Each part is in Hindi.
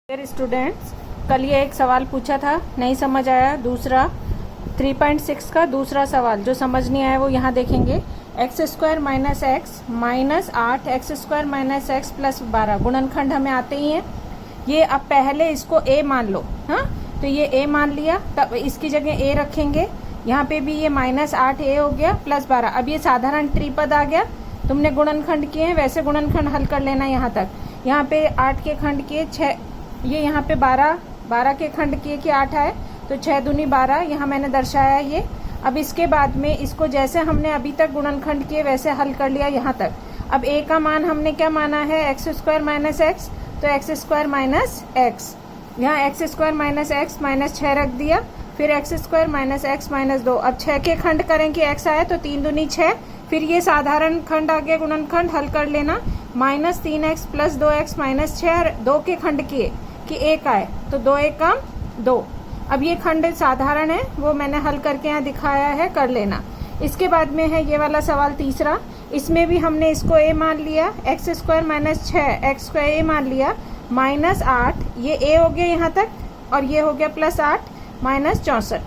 डियर स्टूडेंट्स, कल ये एक सवाल पूछा था, नहीं समझ आया। दूसरा 3.6 का दूसरा सवाल जो समझ नहीं आया वो यहाँ देखेंगे। X square minus x minus 8 x square minus x plus 12 गुणनखंड हमें आते ही हैं। ये अब पहले इसको a मान लो। हाँ, तो ये a मान लिया, तब इसकी जगह a रखेंगे। यहाँ पे भी ये माइनस 8a हो गया प्लस 12। अब ये साधारण त्रिपद आ गया। तुमने गुणनखंड किए हैं, वैसे गुणनखंड हल कर लेना। यहाँ तक, यहाँ पे 8 के खंड किए 6, ये यहाँ पे 12 के खंड किए कि 8 आए, तो 6 दूनी 12 यहाँ मैंने दर्शाया ये। अब इसके बाद में इसको जैसे हमने अभी तक गुणनखंड किए वैसे हल कर लिया यहाँ तक। अब a का मान हमने क्या माना है, एक्स स्क्वायर माइनस एक्स, तो एक्स स्क्वायर माइनस एक्स, यहाँ x square minus x minus 6 रख दिया, फिर x square minus x minus 2। अब 6 के खंड करें कि x आए, तो 3 दूनी 6, फिर ये साधारण खंड आ गया, गुणनखंड हल कर लेना। Minus 3x plus 2x minus 6, 2 के खंड किए कि 1 आए, तो 2 1 2। अब ये खंड साधारण है, वो मैंने हल करके यहाँ दिखाया है, कर लेना। इसके बाद में है ये वाला सवाल तीसरा। इसमें भी हमने इसको a मान लिया, x square minus 6 x square a मान लिया, माइनस 8 ये a हो गया यहाँ तक, और ये हो गया प्लस 8 माइनस 64।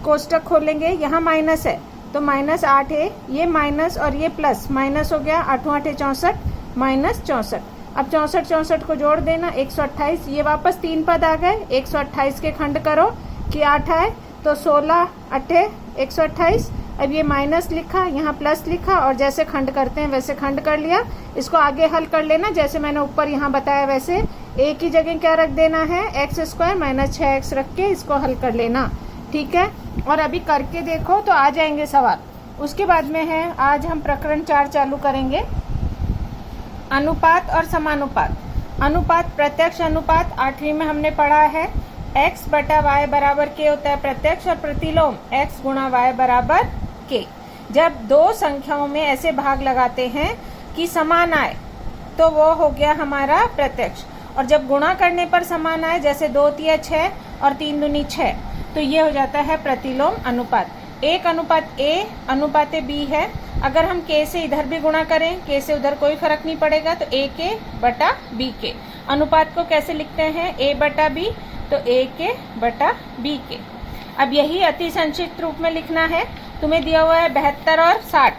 कोष्टक खोलेंगे, यहाँ माइनस है तो माइनस 8a, ये माइनस और ये प्लस, माइनस हो गया 8 8 64 माइनस 64। अब 64 को जोड़ देना, 128। ये वापस 3 पद आ गए, 128 के खंड करो कि 8 आए, तो 16 8 128। अब ये माइनस लिखा, यहाँ प्लस लिखा, और जैसे खंड करते हैं वैसे खंड कर लिया। इसको आगे हल कर लेना, जैसे मैंने ऊपर यहाँ बताया वैसे। a की जगह क्या रख देना है, एक्स स्क्वायर माइनस 6x रख के इसको हल कर लेना, ठीक है। और अभी करके देखो तो आ जाएंगे सवाल। उसके बाद में है, आज हम प्रकरण 4 चालू करेंगे, अनुपात और समानुपात। अनुपात, प्रत्यक्ष अनुपात 8वीं में हमने पढ़ा है। x बटा y बराबर k होता है प्रत्यक्ष, और प्रतिलोम x गुणा y बराबर k। जब दो संख्याओं में ऐसे भाग लगाते हैं कि समान आए तो वो हो गया हमारा प्रत्यक्ष, और जब गुणा करने पर समान आए, जैसे 2 तिया 6 और 3 दूनी 6, तो ये हो जाता है प्रतिलोम अनुपात। 1 अनुपात a अनुपात b है। अगर हम k से इधर भी गुणा करें, k से उधर कोई फर्क नहीं पड़ेगा, तो a के बटा b के। अनुपात को कैसे लिखते हैं, a बटा b, तो a के बटा b के। अब यही अति संक्षिप्त रूप में लिखना है। तुम्हें दिया हुआ है 72 और 60,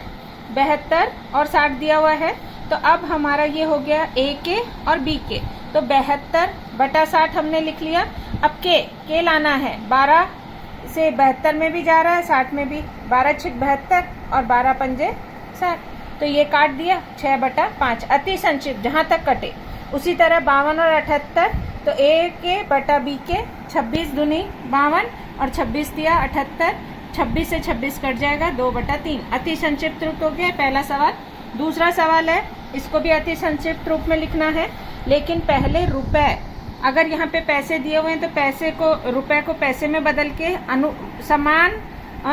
72 और 60 दिया हुआ है, तो अब हमारा ये हो गया a के और b के, तो 72 बटा 60 हमने लिख लिया। अब k लाना है, 12 से 72 में भी जा रहा है, 60 में भी, 12 6 72 और 12 पंजे 60, तो ये काट दिया 6 बटा 5। अति संक्षिप्त जहां तक कटे। उसी तरह 52 और 78, तो a के बटा b के, 26 दूनी 52 और 26 दिया 78, 26 से 26 कट जाएगा, 2 बटा 3। अति संक्षिप्त रूप हो गया पहला सवाल। दूसरा सवाल है, इसको भी अति संक्षिप्त रूप में लिखना है, लेकिन पहले रुपए, अगर यहाँ पे पैसे दिए हुए हैं तो पैसे को, रुपए को पैसे में बदल के समान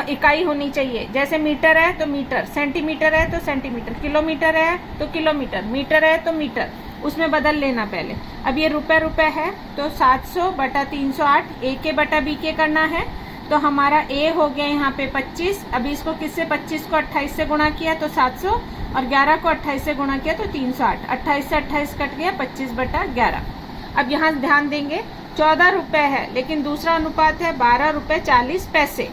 इकाई होनी चाहिए। जैसे मीटर है तो मीटर, सेंटीमीटर है तो सेंटीमीटर, किलोमीटर है तो किलोमीटर, मीटर है तो मीटर, उसमें बदल लेना पहले। अब ये रुपए है, तो 700 बटा 308 a के बटा b के करना है, तो हमारा a हो गया यहाँ पे 25। अभी इसको किससे, 25 को 28 से गुणा किया तो 700, और 11 को 28 से गुणा किया तो 308। 28 से 28 कट गया, 25 बटा 11। अब यहाँ ध्यान देंगे, 14 रुपए है, लेकिन दूसरा अनुपात है 12 रुपए 40 पैसे,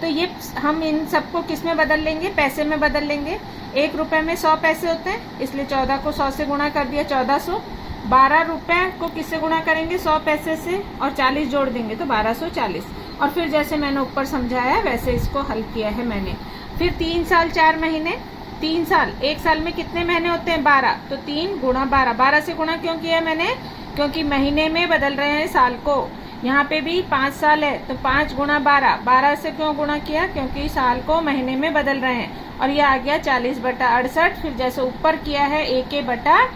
तो ये हम इन सबको किस में बदल लेंगे, पैसे में बदल लेंगे। 1 रुपए में 100 पैसे होते हैं, इसलिए 14 को 100 से गुणा कर दिया, 1400। 12 रुपए को किससे गुणा करेंगे, 100 पैसे से, और 40 जोड़ देंगे तो 1240। और फिर जैसे मैंने ऊपर समझाया वैसे इसको हल किया है मैंने। फिर 3 साल 4 महीने, 3 साल, 1 साल में कितने महीने होते हैं, 12, तो 3 गुणा 12। 12 से गुणा क्यों किया मैंने, क्योंकि महीने में बदल रहे हैं साल को। यहाँ पे भी 5 साल है, तो 5 गुणा 12, 12 से क्यों गुणा किया, क्योंकि साल को महीने में बदल रहे हैं। और ये आ गया 40 बटा 68। फिर जैसे ऊपर किया है, a के बटा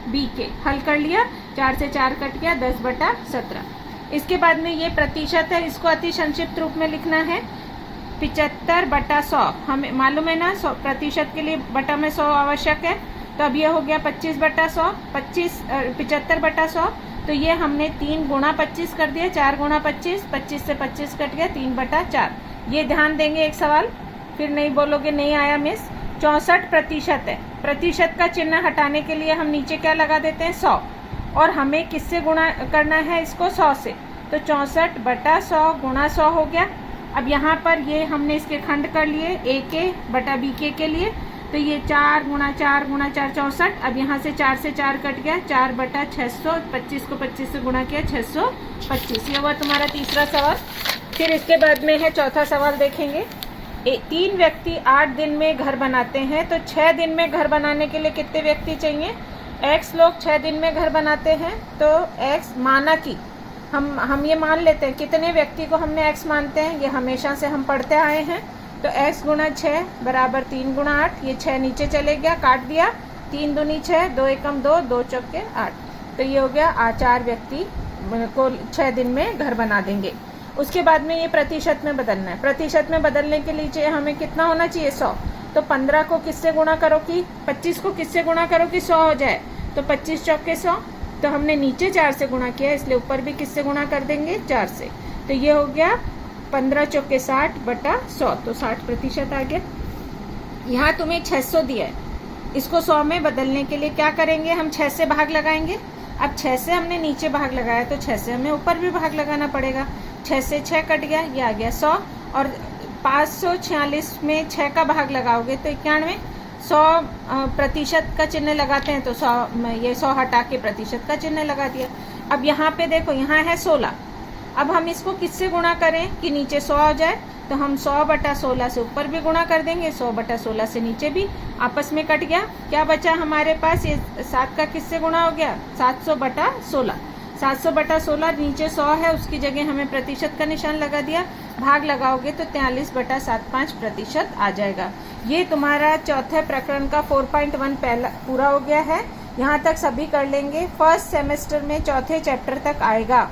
b के, हल कर लिया, 4 से 4 कट गया, 10 बटा 17। इसके बाद में ये प्रतिशत है, इसको अति संक्षिप्त रूप में लिखना है, 75 बटा 100। हमें मालूम है ना, 100 प्रतिशत के लिए बटा में 100 आवश्यक है, तो अब ये हो गया 25 बटा 100, 75 बटा 100, तो ये हमने 3 गुणा 25 कर दिया, 4 गुणा 25, 25 से 25 कट गया, 3 बटा 4। ये ध्यान देंगे, एक सवाल फिर नहीं बोलोगे नहीं आया मिस। 64% है, प्रतिशत का चिन्ह हटाने के लिए हम नीचे क्या लगा देते हैं, 100, और हमें किससे गुणा करना है इसको 100 से, तो 64 बटा 100 गुणा 100 हो गया। अब यहाँ पर ये हमने इसके खंड कर लिए ए के बटा बी के लिए, तो ये 4 गुणा 4 गुणा 4 64। अब यहाँ से 4 से 4 कट गया, 4 बटा 600, 25 को 25 से गुणा किया 625। ये हुआ तुम्हारा तीसरा सवाल। फिर इसके बाद में है चौथा सवाल, देखेंगे 3 व्यक्ति 8 दिन में घर बनाते हैं, तो 6 दिन में घर बनाने के लिए कितने व्यक्ति चाहिए? x लोग 6 दिन में घर बनाते हैं, तो x माना कि हम ये मान लेते हैं, कितने व्यक्ति को हमने x मानते हैं, ये हमेशा से हम पढ़ते आए हैं। तो x गुणा 6 बराबर 3 गुणा 8, ये 6 नीचे चले गया, काट दिया, 3 दूनी 6, 2 एकम 2, 2 चौके 8। तो ये हो गया 4 व्यक्ति को 6 दिन में घर बना देंगे। उसके बाद में ये प्रतिशत में बदलना है। प्रतिशत में बदलने के लिए हमें कितना होना चाहिए? 100। तो 15 को किससे गुणा करो कि 25 को किससे गुणा करो कि 100 हो जाए, तो 25 चौके 100। तो हमने नीचे 4 से गुणा किया, इसलिए ऊपर भी किससे गुणा कर देंगे? 4 से। तो ये हो गया 15 चौके 60 बटा 100, तो 60% आ गया। यहाँ तुम्हें 600 दिया है, इसको 100 में बदलने के लिए क्या करेंगे? हम 6 से भाग लगाएंगे। अब 6 से हमने नीचे भाग लगाया, तो 6 से हमें ऊपर भी भाग लगाना पड़ेगा। 6 से 6 कट गया, ये आ गया 100, और 546 में 6 का भाग लगाओगे तो 91। 100% का चिन्ह लगाते हैं, तो 100 हटा के प्रतिशत का चिन्ह लगा दिया। अब यहाँ पे देखो, यहाँ है 16। अब हम इसको किससे गुणा करें कि नीचे 100 आ जाए, तो हम 100 बटा 16 से ऊपर भी गुणा कर देंगे, 100 बटा 16 से नीचे भी, आपस में कट गया। क्या बचा हमारे पास? ये 7 का किससे गुणा हो गया? 700 बटा 16। 700 बटा 16, नीचे 100 है, उसकी जगह हमें प्रतिशत का निशान लगा दिया, भाग लगाओगे तो 43 बटा 75% आ जाएगा। ये तुम्हारा चौथे प्रकरण का 4.1 पहला पूरा हो गया है। यहाँ तक सभी कर लेंगे, फर्स्ट सेमेस्टर में चौथे चैप्टर तक आएगा।